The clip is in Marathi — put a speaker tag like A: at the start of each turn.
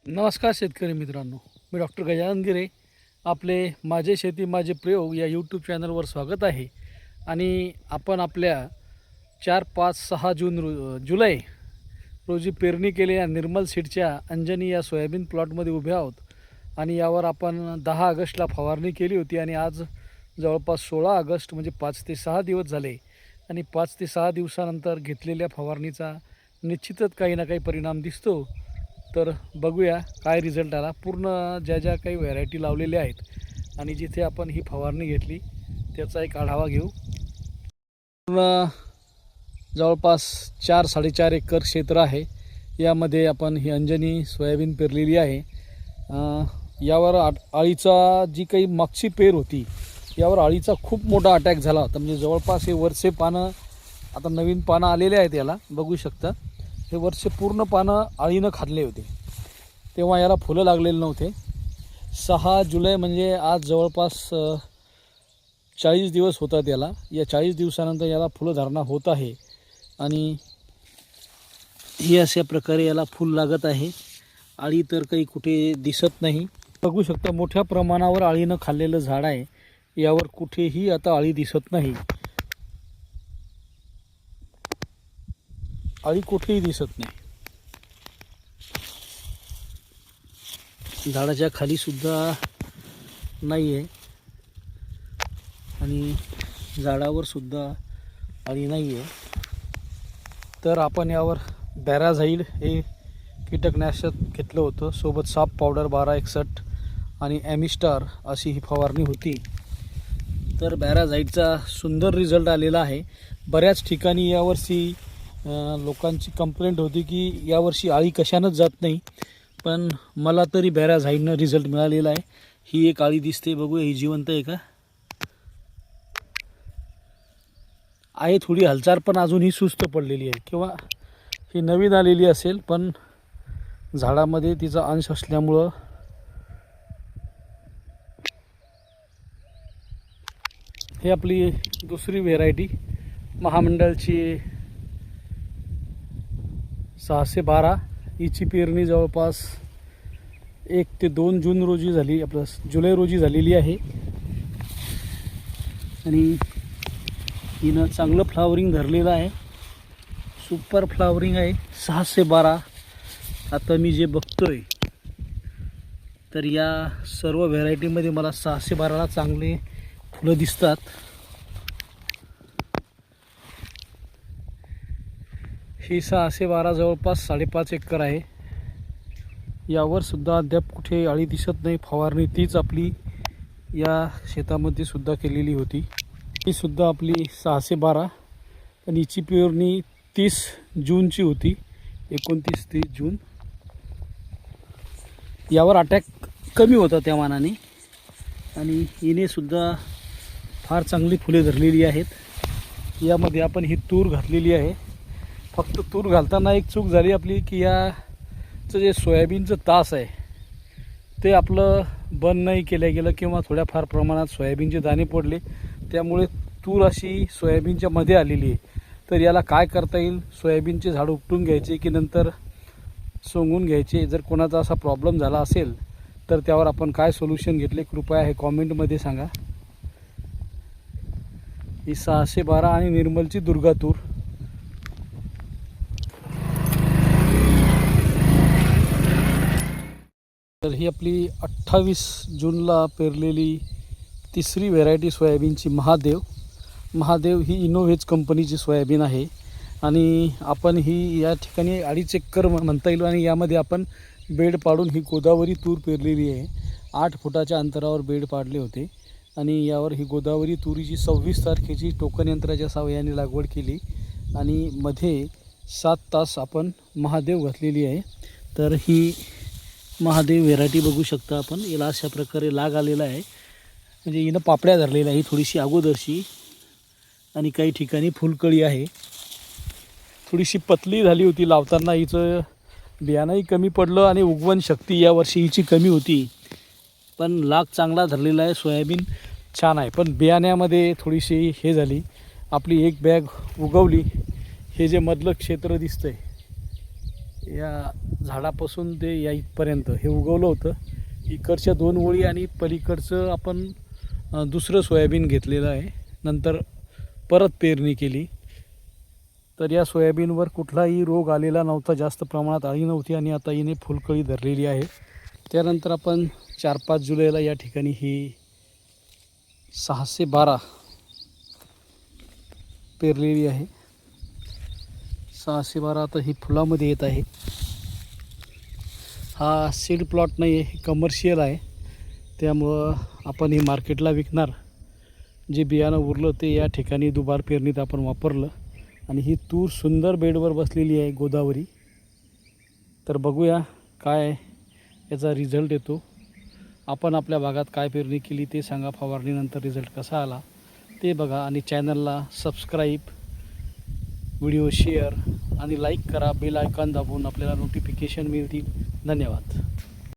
A: नमस्कार शेतकरी मित्रांनो, मी डॉक्टर गजानन गिरे. आपले माझे शेती माझे प्रयोग या यूट्यूब चॅनलवर स्वागत आहे. आणि आपण आपल्या 4, 5, 6 जुलै रोजी पेरणी केलेल्या निर्मल सीडच्या अंजनी या सोयाबीन प्लॉटमध्ये उभे आहोत. आणि यावर आपण 10 ऑगस्टला फवारणी केली होती आणि आज जवळपास 16 ऑगस्ट म्हणजे 5 ते 6 दिवस झाले. आणि 5 ते 6 दिवसानंतर घेतलेल्या फवारणीचा निश्चितच काही ना काही परिणाम दिसतो. तर बघूया काय रिझल्ट आला. पूर्ण ज्या काही व्हरायटी लावलेल्या आहेत आणि जिथे आपण ही फवारणी घेतली त्याचा एक आढावा घेऊ. पूर्ण जवळपास 4-4.5 एकर क्षेत्र आहे. यामध्ये आपण ही अंजनी सोयाबीन पेरलेली आहे. यावर अळीचा जी काही मागची पेर होती यावर अळीचा खूप मोठा अटॅक झाला होता. म्हणजे जवळपास हे वरचे पानं, आता नवीन पानं आलेले आहेत याला बघू शकता. हे वरचे पूर्ण पानं अळीनं खाल्ले होते. तेव्हा याला फुलं लागलेले नव्हते. 6 जुलै म्हणजे आज जवळपास 40 दिवस होतात याला. या 40 दिवसानंतर याला फुलधारणा होत आहे आणि ही अशा प्रकारे याला फूल लागत आहे. अळी तर काही कुठे दिसत नाही. बघू शकता मोठ्या प्रमाणावर अळीनं खाल्लेलं झाड आहे. यावर कुठेही आता अळी दिसत नाही. अळी कुठेही दिसत नाही. झाडाच्या खाली सुद्धा नाही आहे आणि झाडावर सुद्धा अळी नाही आहे. तर आपण यावर बॅराझाईल हे कीटकनाशक घेतलं होतं. सोबत साप पावडर 1261 आणि ॲमिस्टार अशी ही फवारणी होती. तर बॅराझाईलचा सुंदर रिझल्ट आलेला आहे. बऱ्याच ठिकाणी यावर्षी लोकांची कंप्लेंट होती की यावर्षी अळी कशानंच जात नाही. पण मला तरी बॅराझाईलनं रिझल्ट मिळालेला आहे. ही एक अळी दिसते, बघूया ही जिवंत आहे का. आहे थोडी हालचाल पण अजूनही सुस्त पडलेली आहे किंवा ही नवीन आलेली असेल. पण झाडामध्ये तिचा अंश असल्यामुळं हे आपली दुसरी व्हेरायटी महामंडळची 612. हिची पेरणी जवळपास 1 ते 2 जून रोजी झाली, आपलं जुलै रोजी झालेली आहे. आणि हिनं चांगलं फ्लावरिंग धरलेलं आहे. सुपर फ्लावरिंग आहे. 612 आता मी जे बघतोय तर या सर्व व्हेरायटीमध्ये मला 612ला चांगले फुलं दिसतात. ही 612 जवळपास 5.5 एकर आहे. यावर सुद्धा अद्याप कुठे अळी दिसत नाही. फवारणी तीच आपली या शेतामध्ये सुद्धा केलेली होती. ही सुद्धा आपली 612. पण हिची पेरणी 30 जूनची होती, 29-30 जून. यावर अटॅक कमी होता त्या मानाने आणि हिने सुद्धा फार चांगली फुले धरलेली आहेत. यामध्ये आपण ही तूर घातलेली आहे. फक्त तूर घालताना एक चूक झाली आपली की याचं जे सोयाबीनचं तास आहे ते आपलं बंद नाही केलं गेलं किंवा थोड्याफार प्रमाणात सोयाबीनचे दाणे पडले. त्यामुळे तूर अशी सोयाबीनच्या मध्ये आलेली आहे. तर याला काय करता येईल, सोयाबीनचे झाड उपटून घ्यायचे की नंतर सोंगून घ्यायचे. जर कोणाचा असा प्रॉब्लेम झाला असेल तर त्यावर आपण काय सोल्युशन घेतले कृपया हे कॉमेंटमध्ये सांगा. ही 612 आणि निर्मलची दुर्गा तूर. तर ही आपली 28 जूनला पेरलेली तिसरी व्हेरायटी सोयाबीनची महादेव ही इनोव्हेज कंपनीची सोयाबीन आहे. आणि आपण ही या ठिकाणी 2.5 एकर म्हणता येईल. आणि यामध्ये आपण बेड पाडून ही गोदावरी तूर पेरलेली आहे. 8 फुटाच्या अंतरावर बेड पाडले होते आणि यावर ही गोदावरी तुरीची 26 तारखेची टोकन यंत्राच्या साहाय्याने लागवड केली आणि मध्ये 7 तास आपण महादेव घातलेली आहे. तर ही महादेव व्हेरायटी बघू शकता आपण. याला अशा प्रकारे लाग आलेला आहे. म्हणजे हिनं पापड्या धरलेल्या आहे थोडीशी अगोदरशी आणि काही ठिकाणी फुलकळी आहे. थोडीशी पतली झाली होती लावताना. हिचं बियाणंही कमी पडलं आणि उगवण शक्ती यावर्षी हिची कमी होती. पण लाग चांगला धरलेला आहे. सोयाबीन छान आहे. पण बियाण्यामध्ये थोडीशी हे झाली. आपली एक बॅग उगवली. हे जे मधलं क्षेत्र दिसतंय या झाडापासून ते या इथपर्यंत हे उगवलं होतं. इकडच्या 2 ओळी आणि पलीकडचं आपण दुसरं सोयाबीन घेतलेलं आहे. नंतर परत पेरणी केली. तर या सोयाबीनवर कुठलाही रोग आलेला नव्हता, जास्त प्रमाणात अळी नव्हती आणि आता हिने फुलकळी धरलेली आहे. त्यानंतर आपण 4-5 जुलैला या ठिकाणी ही 612 पेरलेली आहे. 612 आता ही फुलामध्ये येत आहे. हा सीड प्लॉट नाही आहे, हे कमर्शियल आहे. त्यामुळं आपण हे मार्केटला विकणार. जे बियाणं उरलं ते या ठिकाणी दुबार पेरणीत आपण वापरलं आणि ही तूर सुंदर बेडवर बसलेली आहे गोदावरी. तर बघूया काय याचा रिझल्ट येतो. आपण आपल्या भागात काय पेरणी केली ते सांगा. फवारणीनंतर रिझल्ट कसा आला ते बघा आणि चॅनलला सबस्क्राईब, व्हिडिओ शेअर आणि लाईक करा. बेल आयकॉन दाबून आपल्याला नोटिफिकेशन मिळतील. धन्यवाद.